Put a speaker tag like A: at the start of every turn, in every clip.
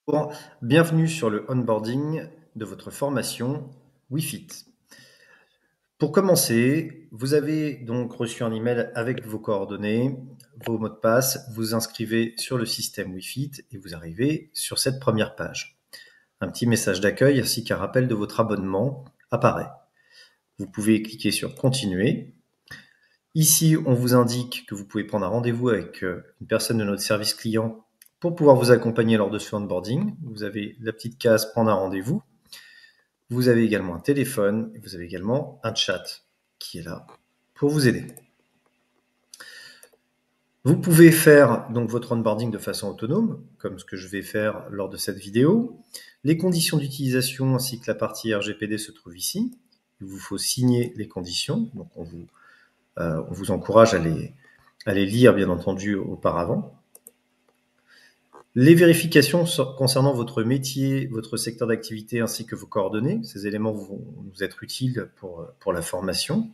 A: Bonjour, bienvenue sur le onboarding de votre formation WeFit. Pour commencer, vous avez donc reçu un email avec vos coordonnées, vos mots de passe, vous inscrivez sur le système WeFit et vous arrivez sur cette première page. Un petit message d'accueil ainsi qu'un rappel de votre abonnement apparaît. Vous pouvez cliquer sur Continuer. Ici, on vous indique que vous pouvez prendre un rendez-vous avec une personne de notre service client pour pouvoir vous accompagner lors de ce onboarding. Vous avez la petite case Prendre un rendez-vous. Vous avez également un téléphone et vous avez également un chat qui est là pour vous aider. Vous pouvez faire donc votre onboarding de façon autonome, comme ce que je vais faire lors de cette vidéo. Les conditions d'utilisation ainsi que la partie RGPD se trouvent ici. Il vous faut signer les conditions, donc on vous encourage à les lire bien entendu auparavant. Les vérifications concernant votre métier, votre secteur d'activité ainsi que vos coordonnées, ces éléments vont nous être utiles pour la formation.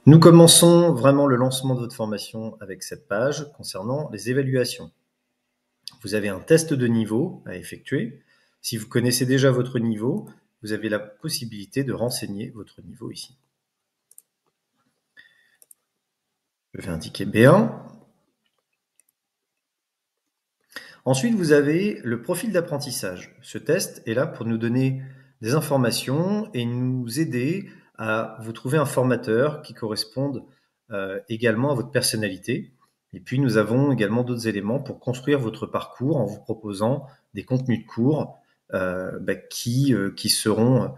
A: Nous commençons vraiment le lancement de votre formation avec cette page concernant les évaluations. Vous avez un test de niveau à effectuer. Si vous connaissez déjà votre niveau, vous avez la possibilité de renseigner votre niveau ici. Je vais indiquer B1. Ensuite, vous avez le profil d'apprentissage. Ce test est là pour nous donner des informations et nous aider à vous trouver un formateur qui corresponde également à votre personnalité. Et puis, nous avons également d'autres éléments pour construire votre parcours en vous proposant des contenus de cours qui seront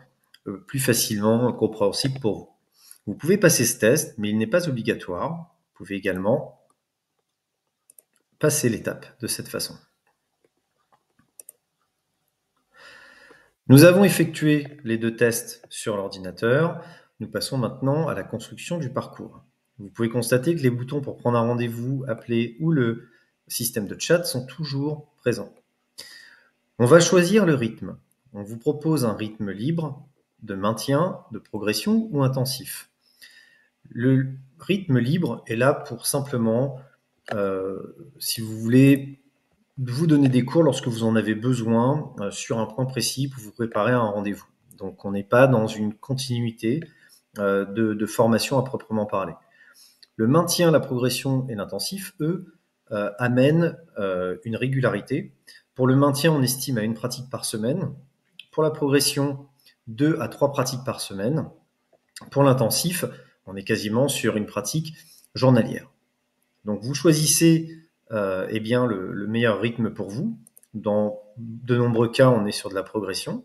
A: plus facilement compréhensibles pour vous. Vous pouvez passer ce test, mais il n'est pas obligatoire. Vous pouvez également passer l'étape de cette façon. Nous avons effectué les deux tests sur l'ordinateur. Nous passons maintenant à la construction du parcours. Vous pouvez constater que les boutons pour prendre un rendez-vous, appeler ou le système de chat sont toujours présents. On va choisir le rythme. On vous propose un rythme libre, de maintien, de progression ou intensif. Le rythme libre est là pour simplement, si vous voulez, vous donner des cours lorsque vous en avez besoin sur un point précis pour vous préparer à un rendez-vous. Donc on n'est pas dans une continuité de formation à proprement parler. Le maintien, la progression et l'intensif, eux, amènent une régularité. Pour le maintien, on estime à 1 pratique par semaine. Pour la progression, 2 à 3 pratiques par semaine. Pour l'intensif, on est quasiment sur une pratique journalière. Donc vous choisissez le meilleur rythme pour vous. Dans de nombreux cas, on est sur de la progression.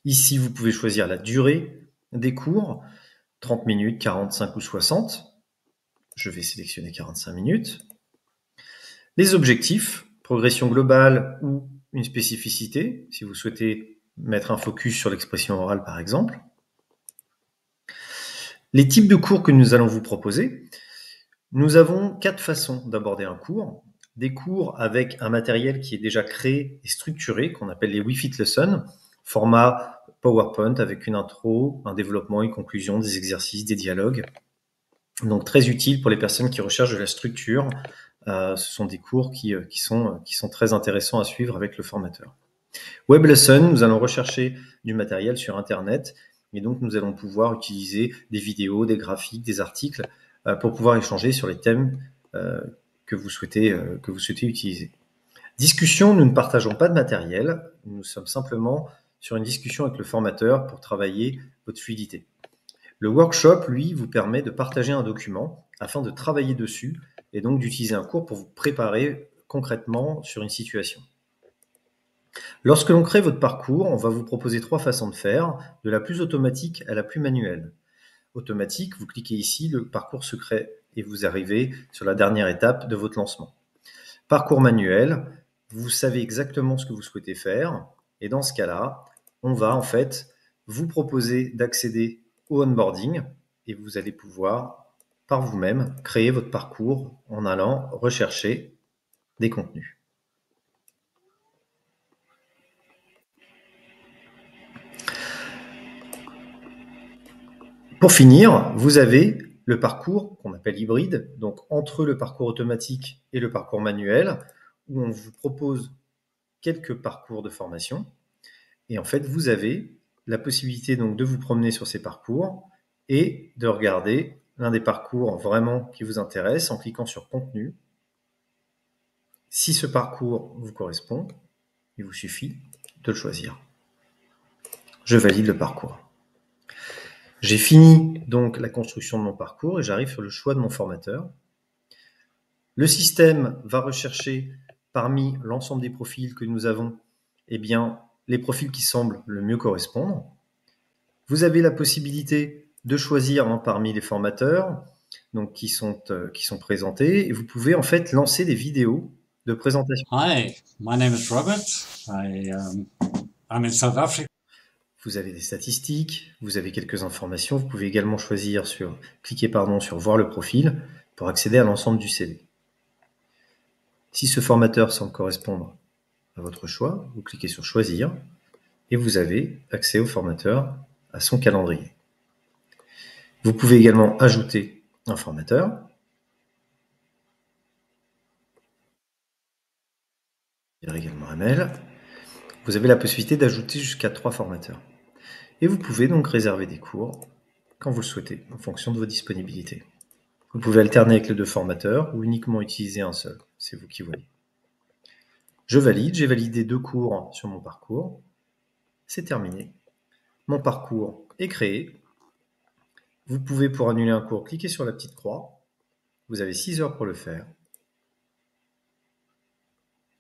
A: Ici, vous pouvez choisir la durée des cours, 30 minutes, 45 ou 60. Je vais sélectionner 45 minutes. Les objectifs, progression globale ou une spécificité, si vous souhaitez mettre un focus sur l'expression orale par exemple. Les types de cours que nous allons vous proposer. Nous avons 4 façons d'aborder un cours. Des cours avec un matériel qui est déjà créé et structuré, qu'on appelle les WeFit Lessons, format PowerPoint avec une intro, un développement, une conclusion, des exercices, des dialogues. Donc très utile pour les personnes qui recherchent de la structure. Ce sont des cours qui sont très intéressants à suivre avec le formateur. Web Lesson, nous allons rechercher du matériel sur Internet et donc nous allons pouvoir utiliser des vidéos, des graphiques, des articles pour pouvoir échanger sur les thèmes que vous souhaitez utiliser. Discussion, nous ne partageons pas de matériel, nous sommes simplement sur une discussion avec le formateur pour travailler votre fluidité. Le workshop, lui, vous permet de partager un document afin de travailler dessus et donc d'utiliser un cours pour vous préparer concrètement sur une situation. Lorsque l'on crée votre parcours, on va vous proposer 3 façons de faire, de la plus automatique à la plus manuelle. Automatique, vous cliquez ici, le parcours se crée et vous arrivez sur la dernière étape de votre lancement. Parcours manuel, vous savez exactement ce que vous souhaitez faire et dans ce cas-là, on va en fait vous proposer d'accéder au onboarding et vous allez pouvoir par vous-même créer votre parcours en allant rechercher des contenus. Pour finir, vous avez le parcours qu'on appelle hybride, donc entre le parcours automatique et le parcours manuel, où on vous propose quelques parcours de formation. Et en fait, vous avez la possibilité donc de vous promener sur ces parcours et de regarder l'un des parcours vraiment qui vous intéresse en cliquant sur Contenu. Si ce parcours vous correspond, il vous suffit de le choisir. Je valide le parcours. J'ai fini donc la construction de mon parcours et j'arrive sur le choix de mon formateur. Le système va rechercher parmi l'ensemble des profils que nous avons, eh bien, les profils qui semblent le mieux correspondre. Vous avez la possibilité de choisir parmi les formateurs donc, qui sont présentés et vous pouvez en fait lancer des vidéos de présentation.
B: Hi, my name is Robert. I'm in South Africa.
A: Vous avez des statistiques, vous avez quelques informations. Vous pouvez également cliquer sur voir le profil pour accéder à l'ensemble du CV. Si ce formateur semble correspondre à votre choix, vous cliquez sur choisir et vous avez accès au formateur, à son calendrier. Vous pouvez également ajouter un formateur. Également un mail. Vous avez la possibilité d'ajouter jusqu'à 3 formateurs. Et vous pouvez donc réserver des cours quand vous le souhaitez, en fonction de vos disponibilités. Vous pouvez alterner avec les 2 formateurs ou uniquement utiliser un seul. C'est vous qui voyez. Je valide, j'ai validé 2 cours sur mon parcours. C'est terminé. Mon parcours est créé. Vous pouvez, pour annuler un cours, cliquer sur la petite croix. Vous avez 6 heures pour le faire.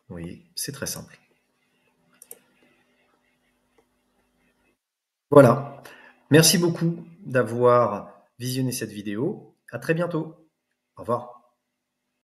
A: Vous voyez, c'est très simple. Voilà. Merci beaucoup d'avoir visionné cette vidéo. À très bientôt. Au revoir.